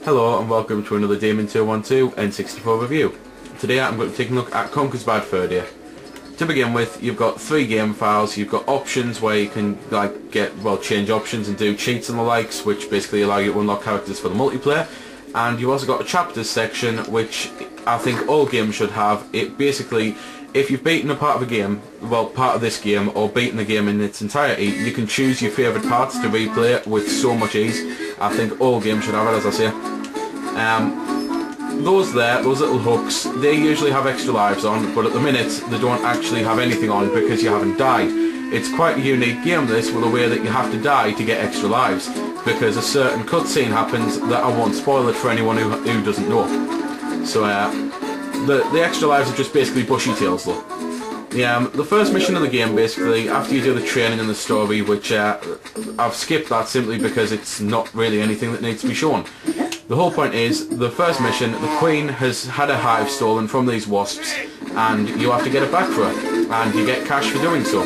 Hello and welcome to another Demon 212 N64 review. Today I'm going to take a look at Conker's Bad Fur Day. To begin with, you've got 3 game files. You've got options where you can change options and do cheats and the likes, which basically allow you to unlock characters for the multiplayer. And you've also got a chapters section, which I think all games should have. It basically, if you've beaten a part of a game, part of this game, or beaten the game in its entirety, you can choose your favourite parts to replay it with so much ease. I think all games should have it, as I say. Those little hooks, they usually have extra lives on, but at the minute they don't actually have anything on because you haven't died. It's quite a unique game, this, with a way that you have to die to get extra lives, because a certain cutscene happens that I won't spoil it for anyone who doesn't know. So the extra lives are just basically bushy tails though. The first mission of the game, basically, after you do the training and the story, which I've skipped that simply because it's not really anything that needs to be shown. The whole point is, the first mission, the Queen has had a hive stolen from these wasps, and you have to get it back for her, and you get cash for doing so.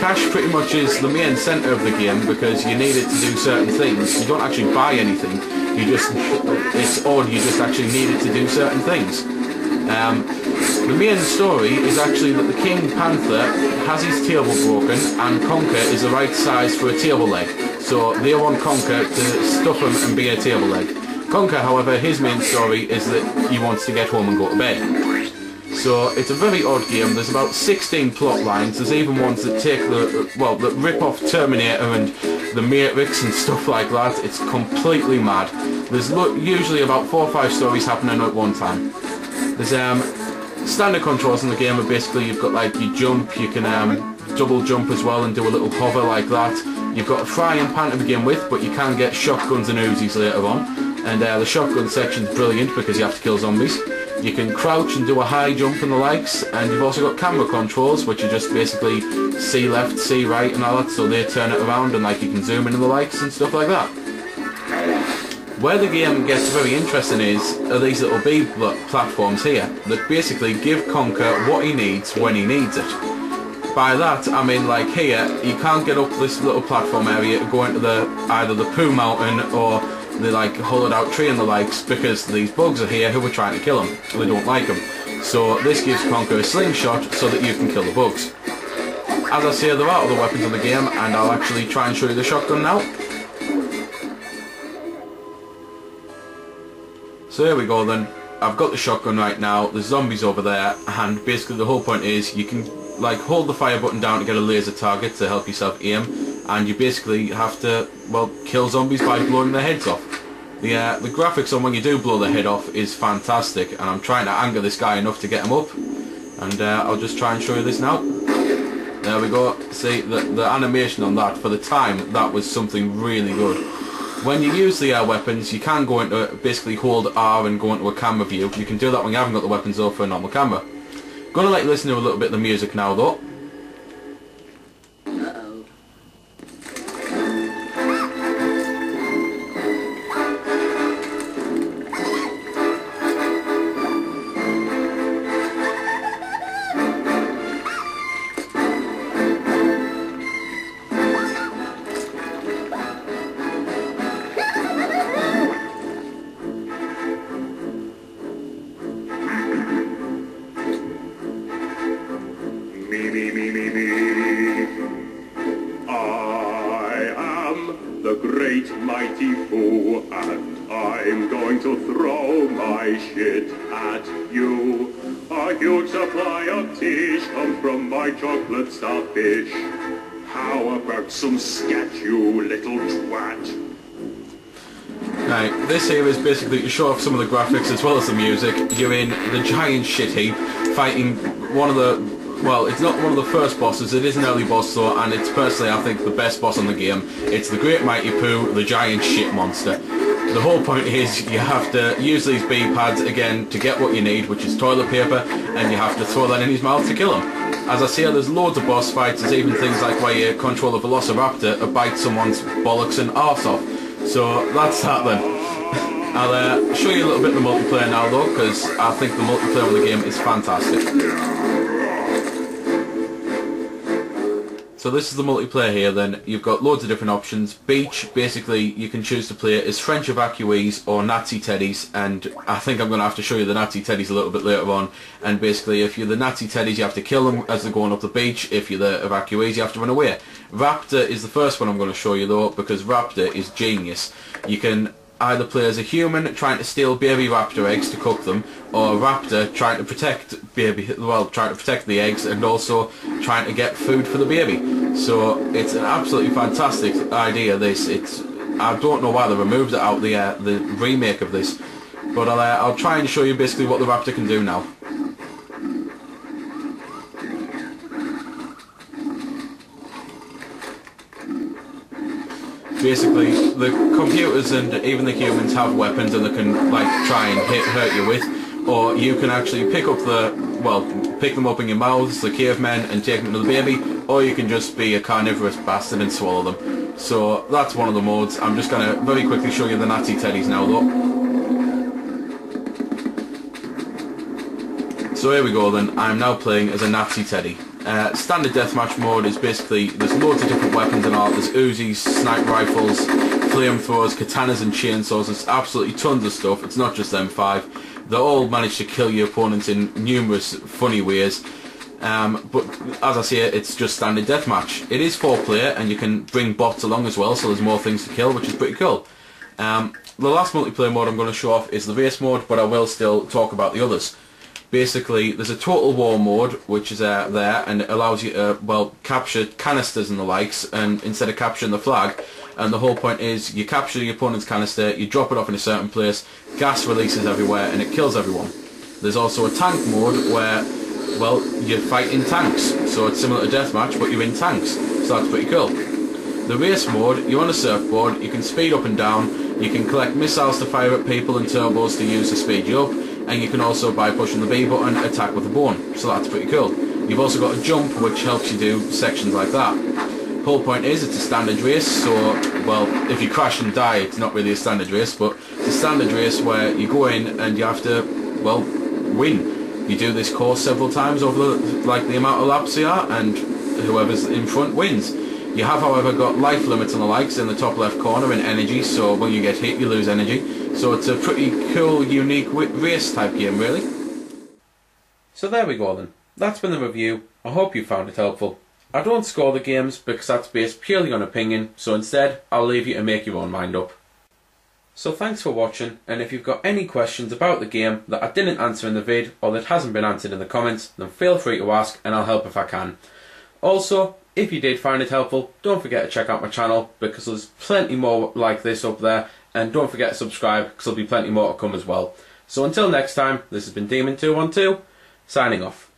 Cash pretty much is the main centre of the game because you need it to do certain things. You don't actually buy anything, it's odd, you just actually need it to do certain things. The main story is actually that the King Panther has his table broken and Conker is the right size for a table leg. So they want Conker to stuff him and be a table leg. Conker, however, his main story is that he wants to get home and go to bed. So it's a very odd game. There's about 16 plot lines. There's even ones that take that rip off Terminator and the Matrix and stuff like that. It's completely mad. There's usually about 4 or 5 stories happening at one time. There's standard controls in the game are basically you've got like you jump, you can double jump as well and do a little hover like that. You've got a frying pan to begin with, but you can get shotguns and Uzis later on. And the shotgun section's brilliant because you have to kill zombies. You can crouch and do a high jump and the likes, and you've also got camera controls, which are just basically see left, see right and all that, so they turn it around and like you can zoom in and the likes and stuff like that. Where the game gets very interesting are these little B platforms here that basically give Conker what he needs when he needs it. By that I mean, like here, you can't get up this little platform area to go into either the Pooh Mountain or the hollowed out tree and the likes, because these bugs are here who are trying to kill him. They don't like him. So this gives Conker a slingshot so that you can kill the bugs. As I say, there are other weapons in the game, and I'll actually try and show you the shotgun now. So here we go then. I've got the shotgun right now, there's zombies over there, and basically the whole point is you can hold the fire button down to get a laser target to help yourself aim, and you basically have to, kill zombies by blowing their heads off. The graphics on when you do blow the head off is fantastic, and I'm trying to anger this guy enough to get him up, and I'll just try and show you this now. There we go. See, the animation on that, for the time, that was something really good. When you use the weapons, you can go into, basically hold R and go into a camera view. You can do that when you haven't got the weapons up for a normal camera. Gonna let you listen to a little bit of the music now though. The great mighty Pooh, and I'm going to throw my shit at you. A huge supply of tish comes from my chocolate starfish. How about some scat, you little twat? Right, this here is basically to show off some of the graphics as well as the music. You're in the giant shit heap, fighting one of the... it's not one of the first bosses, it is an early boss though, and it's personally, I think, the best boss on the game. It's the Great Mighty Pooh, the giant shit monster. The whole point is you have to use these B pads again to get what you need, which is toilet paper, and you have to throw that in his mouth to kill him. As I say, there's loads of boss fights. There's even things like where you control a velociraptor to bite someone's bollocks and arse off. So that's that then. I'll show you a little bit of the multiplayer now though, because I think the multiplayer of the game is fantastic. So this is the multiplayer here then. You've got loads of different options. Beach, basically you can choose to play as French evacuees or Nazi teddies, and I think I'm going to have to show you the Nazi teddies a little bit later on. And basically if you're the Nazi teddies you have to kill them as they're going up the beach. If you're the evacuees you have to run away. Raptor is the first one I'm going to show you though, because Raptor is genius. You can either play as a human trying to steal baby raptor eggs to cook them, or a raptor trying to protect the eggs and also trying to get food for the baby. So it's an absolutely fantastic idea. I don't know why they removed it out the remake of this, but I'll try and show you basically what the raptor can do now. Basically, the computers and even the humans have weapons and they can like try and hurt you with, or you can actually pick them up in your mouths, the cavemen, and take them to the baby, or you can just be a carnivorous bastard and swallow them. So that's one of the modes. I'm just going to very quickly show you the Nazi teddies now though. So here we go then, I'm now playing as a Nazi teddy. Standard deathmatch mode is basically, there's loads of different weapons and all. There's Uzis, sniper rifles, flamethrowers, katanas and chainsaws. There's absolutely tons of stuff. It's not just them 5. They all manage to kill your opponents in numerous funny ways. But as I say, it's just standard deathmatch. It is 4-player and you can bring bots along as well, so there's more things to kill, which is pretty cool. The last multiplayer mode I'm going to show off is the race mode, but I will still talk about the others. Basically, there's a total war mode, which is there, and it allows you to, capture canisters and the likes, and instead of capturing the flag. And the whole point is, you capture your opponent's canister, you drop it off in a certain place, gas releases everywhere, and it kills everyone. There's also a tank mode where, you fight in tanks. So it's similar to deathmatch, but you're in tanks. So that's pretty cool. The race mode, you're on a surfboard, you can speed up and down, you can collect missiles to fire at people and turbos to use to speed you up, and you can also, by pushing the B button, attack with a bone. So that's pretty cool. You've also got a jump which helps you do sections like that. The whole point is it's a standard race, so if you crash and die it's not really a standard race, but it's a standard race where you go in and you have to win. You do this course several times over the amount of laps you are, and whoever's in front wins. You have, however, got life limits and the likes in the top left corner and energy, so when you get hit you lose energy. So it's a pretty cool, unique race type game, really. So there we go then. That's been the review. I hope you found it helpful. I don't score the games because that's based purely on opinion, so instead I'll leave you to make your own mind up. So thanks for watching, and if you've got any questions about the game that I didn't answer in the vid or that hasn't been answered in the comments, then feel free to ask and I'll help if I can. Also, if you did find it helpful, don't forget to check out my channel because there's plenty more like this up there, and don't forget to subscribe because there'll be plenty more to come as well. So until next time, this has been Demon212, signing off.